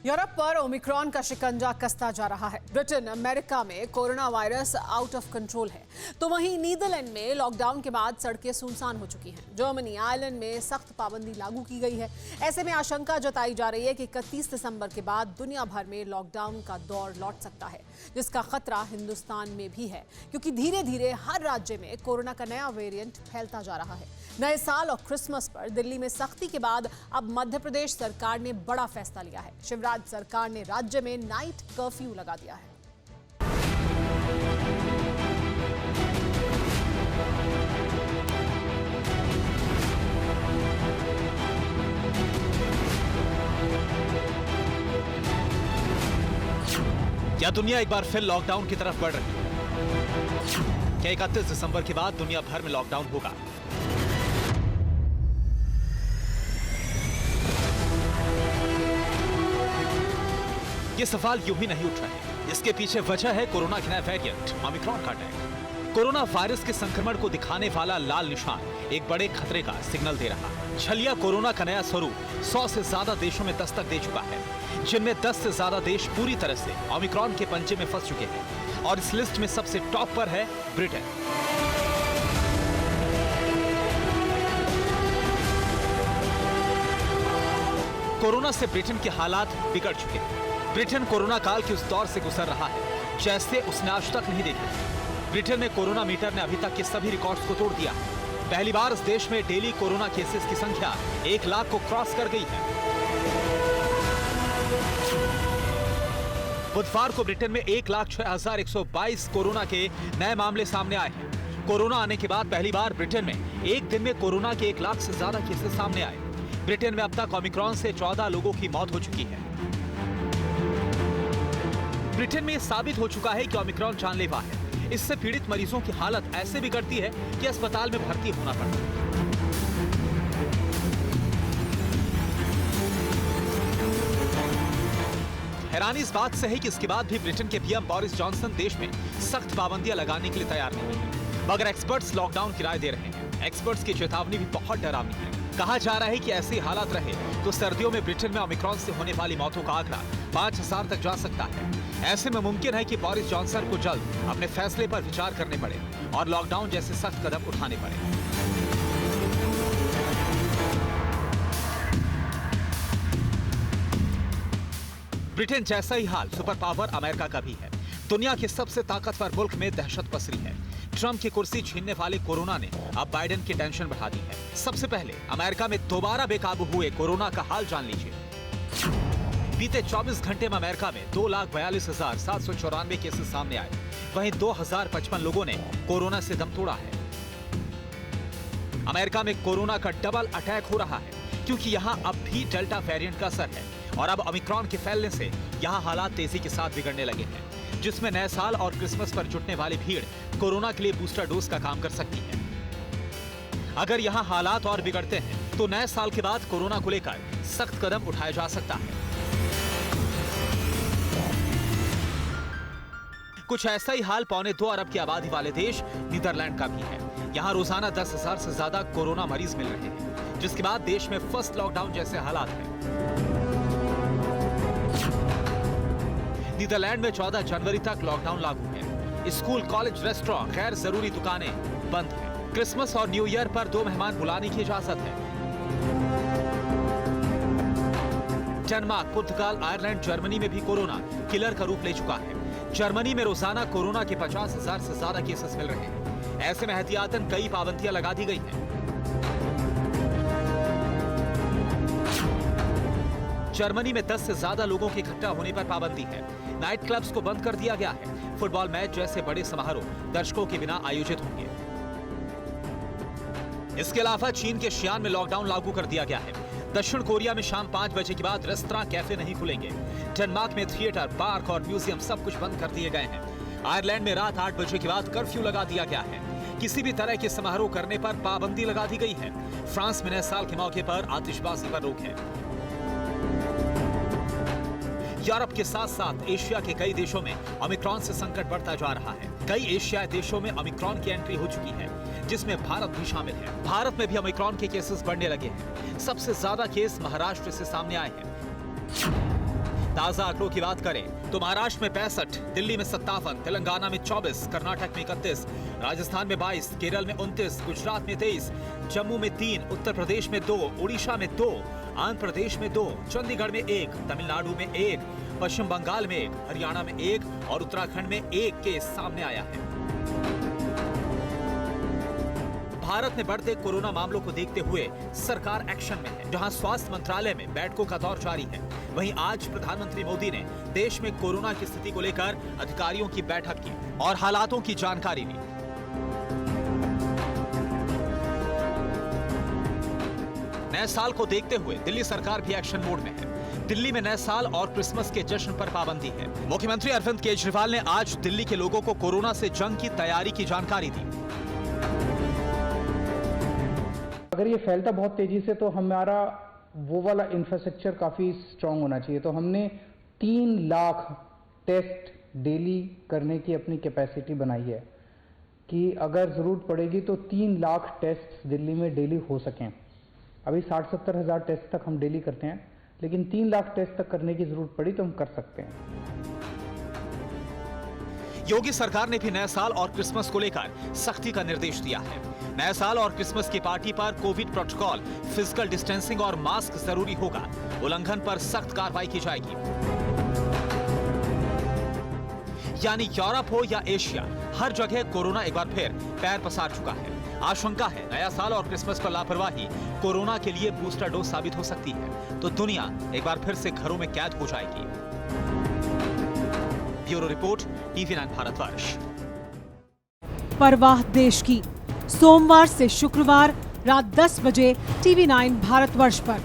Europe पर Omicron का शिकंजा कसता जा रहा है। ब्रिटेन, अमेरिका में corona virus out of control है, तो वहीं नीदरलैंड में लॉकडाउन के बाद सड़कें सुनसान हो चुकी हैं। जर्मनी, आयरलैंड में सख्त पाबंदी लागू की गई है। ऐसे में आशंका जताई जा रही है कि 31 दिसंबर के बाद दुनिया भर में लॉकडाउन का दौर लौट सकता है, जिसका खतरा हिंदुस्तान में भी है, क्योंकि धीरे धीरे हर राज्य में कोरोना का नया वेरिएंट फैलता जा रहा है। नए साल और क्रिसमस पर दिल्ली में सख्ती के बाद अब मध्य प्रदेश सरकार ने बड़ा फैसला लिया है। शिवराज सरकार ने राज्य में नाइट कर्फ्यू लगा दिया है। क्या दुनिया एक बार फिर लॉकडाउन की तरफ बढ़ रही है? क्या 31 दिसंबर के बाद दुनिया भर में लॉकडाउन होगा? ये सवाल यूं ही नहीं उठ रहे। इसके पीछे वजह है कोरोना के नए वेरिएंट ओमिक्रॉन का अटैक। कोरोना वायरस के संक्रमण को दिखाने वाला लाल निशान एक बड़े खतरे का सिग्नल दे रहा है। छलिया कोरोना का नया स्वरूप 100 से ज्यादा देशों में दस्तक दे चुका है, जिनमें 10 से ज्यादा देश पूरी तरह से ओमिक्रॉन के पंजे में फंस चुके हैं। और इस लिस्ट में सबसे टॉप पर है ब्रिटेन। कोरोना से ब्रिटेन के हालात बिगड़ चुके हैं। ब्रिटेन कोरोना काल के उस दौर से गुजर रहा है जैसे उसने आज तक नहीं देखा। ब्रिटेन में कोरोना मीटर ने अभी तक के सभी रिकॉर्ड्स को तोड़ दिया है। पहली बार इस देश में डेली कोरोना केसेस की संख्या 1 लाख को क्रॉस कर गई है। बुधवार को ब्रिटेन में 1,06,122 कोरोना के नए मामले सामने आए हैं। कोरोना आने के बाद पहली बार ब्रिटेन में एक दिन में कोरोना के 1 लाख से ज्यादा केसेस सामने आए। ब्रिटेन में अब तक ओमिक्रॉन से 14 लोगों की मौत हो चुकी है। ब्रिटेन में साबित हो चुका है कि ओमिक्रॉन जानलेवा है। इससे पीड़ित मरीजों की हालत ऐसे बिगड़ती है कि अस्पताल में भर्ती होना पड़ता है। हैरानी इस बात से है कि इसके बाद भी ब्रिटेन के पीएम बोरिस जॉनसन देश में सख्त पाबंदियां लगाने के लिए तैयार नहीं है, मगर एक्सपर्ट्स लॉकडाउन की राय दे रहे हैं। एक्सपर्ट्स की चेतावनी भी बहुत डरावनी है। कहा जा रहा है कि ऐसे हालात रहे तो सर्दियों में ब्रिटेन में ओमिक्रॉन से होने वाली मौतों का आंकड़ा 5,000 तक जा सकता है। ऐसे में मुमकिन है कि बोरिस जॉनसन को जल्द अपने फैसले पर विचार करने पड़े और लॉकडाउन जैसे सख्त कदम उठाने पड़े। ब्रिटेन जैसा ही हाल सुपर पावर अमेरिका का भी है। दुनिया के सबसे ताकतवर मुल्क में दहशत पसरी है। ट्रंप की कुर्सी छीनने वाले कोरोना ने अब बाइडेन की टेंशन बढ़ा दी है। सबसे पहले अमेरिका में दोबारा बेकाबू हुए कोरोना का हाल जान लीजिए। बीते 24 घंटे में अमेरिका में 2,42,794 केसेस सामने आए। वहीं 2,055 लोगों ने कोरोना से दम तोड़ा है। अमेरिका में कोरोना का डबल अटैक हो रहा है, क्योंकि यहां अब भी डेल्टा वेरिएंट का असर है और अब ओमिक्रॉन के फैलने से यहां हालात तेजी के साथ बिगड़ने लगे हैं, जिसमें नए साल और क्रिसमस पर जुटने वाली भीड़ कोरोना के लिए बूस्टर डोज का काम कर सकती है। अगर यहां हालात और बिगड़ते हैं तो नए साल के बाद कोरोना को लेकर सख्त कदम उठाया जा सकता है। कुछ ऐसा ही हाल 2.25 अरब की आबादी वाले देश नीदरलैंड का भी है। यहाँ रोजाना 10,000 से ज्यादा कोरोना मरीज मिल रहे हैं, जिसके बाद देश में फर्स्ट लॉकडाउन जैसे हालात हैं। नीदरलैंड में 14 जनवरी तक लॉकडाउन लागू है। स्कूल, कॉलेज, रेस्टोरेंट, गैर जरूरी दुकानें बंद हैं। क्रिसमस और न्यू ईयर पर 2 मेहमान बुलाने की इजाजत है। डेनमार्क, पुर्तगाल, आयरलैंड, जर्मनी में भी कोरोना किलर का रूप ले चुका है। जर्मनी में रोजाना कोरोना के 50,000 से ज्यादा केसेस मिल रहे हैं। ऐसे में एहतियातन कई पाबंदियां लगा दी गई हैं। जर्मनी में 10 से ज्यादा लोगों के इकट्ठा होने पर पाबंदी है। नाइट क्लब्स को बंद कर दिया गया है। फुटबॉल मैच जैसे बड़े समारोह दर्शकों के बिना आयोजित होंगे। इसके अलावा चीन के शियान में लॉकडाउन लागू कर दिया गया है। दक्षिण कोरिया में शाम 5 बजे के बाद रेस्तरां, कैफे नहीं खुलेंगे। डेनमार्क में थिएटर, पार्क और म्यूजियम सब कुछ बंद कर दिए गए हैं। आयरलैंड में रात 8 बजे के बाद कर्फ्यू लगा दिया गया है। किसी भी तरह के समारोह करने पर पाबंदी लगा दी गई है। फ्रांस में नए साल के मौके पर आतिशबाजी पर रोक है। यूरोप के साथ साथ एशिया के कई देशों में ओमिक्रॉन से संकट बढ़ता जा रहा है। कई एशियाई देशों में ओमिक्रॉन की एंट्री हो चुकी है, जिसमें भारत भी शामिल है। भारत में भी ओमिक्रॉन के केसेस बढ़ने लगे हैं। सबसे ज्यादा केस महाराष्ट्र से सामने आए हैं। ताजा आंकड़ों की बात करें तो महाराष्ट्र में 65, दिल्ली में 57, तेलंगाना में 24, कर्नाटक में 31, राजस्थान में 22, केरल में 29, गुजरात में 23, जम्मू में 3, उत्तर प्रदेश में 2, उड़ीसा में 2, आंध्र प्रदेश में 2, चंडीगढ़ में 1, तमिलनाडु में 1, पश्चिम बंगाल में 1, हरियाणा में 1 और उत्तराखंड में 1 केस सामने आया है। भारत में बढ़ते कोरोना मामलों को देखते हुए सरकार एक्शन में है। जहां स्वास्थ्य मंत्रालय में बैठकों का दौर जारी है, वहीं आज प्रधानमंत्री मोदी ने देश में कोरोना की स्थिति को लेकर अधिकारियों की बैठक की और हालातों की जानकारी ली। नए साल को देखते हुए दिल्ली सरकार भी एक्शन मोड में है। दिल्ली में नए साल और क्रिसमस के जश्न पर पाबंदी है। मुख्यमंत्री अरविंद केजरीवाल ने आज दिल्ली के लोगों को कोरोना से जंग की तैयारी की जानकारी दी। अगर ये फैलता बहुत तेजी से तो हमारा वो वाला इंफ्रास्ट्रक्चर काफ़ी स्ट्रांग होना चाहिए। तो हमने 3 लाख टेस्ट डेली करने की अपनी कैपेसिटी बनाई है कि अगर ज़रूरत पड़ेगी तो 3 लाख टेस्ट दिल्ली में डेली हो सकें। अभी 60-70 हज़ार टेस्ट तक हम डेली करते हैं, लेकिन 3 लाख टेस्ट तक करने की ज़रूरत पड़ी तो हम कर सकते हैं। योगी सरकार ने भी नए साल और क्रिसमस को लेकर सख्ती का निर्देश दिया है। नए साल और क्रिसमस की पार्टी पर कोविड प्रोटोकॉल, फिजिकल डिस्टेंसिंग और मास्क जरूरी होगा। उल्लंघन पर सख्त कार्रवाई की जाएगी। यानी यूरोप हो या एशिया, हर जगह कोरोना एक बार फिर पैर पसार चुका है। आशंका है नया साल और क्रिसमस पर लापरवाही कोरोना के लिए बूस्टर डोज साबित हो सकती है, तो दुनिया एक बार फिर से घरों में कैद हो जाएगी। Bureau report, TV9 Bharatvarsh. परवाह देश की, सोमवार से शुक्रवार रात 10 बजे TV9 भारतवर्ष पर।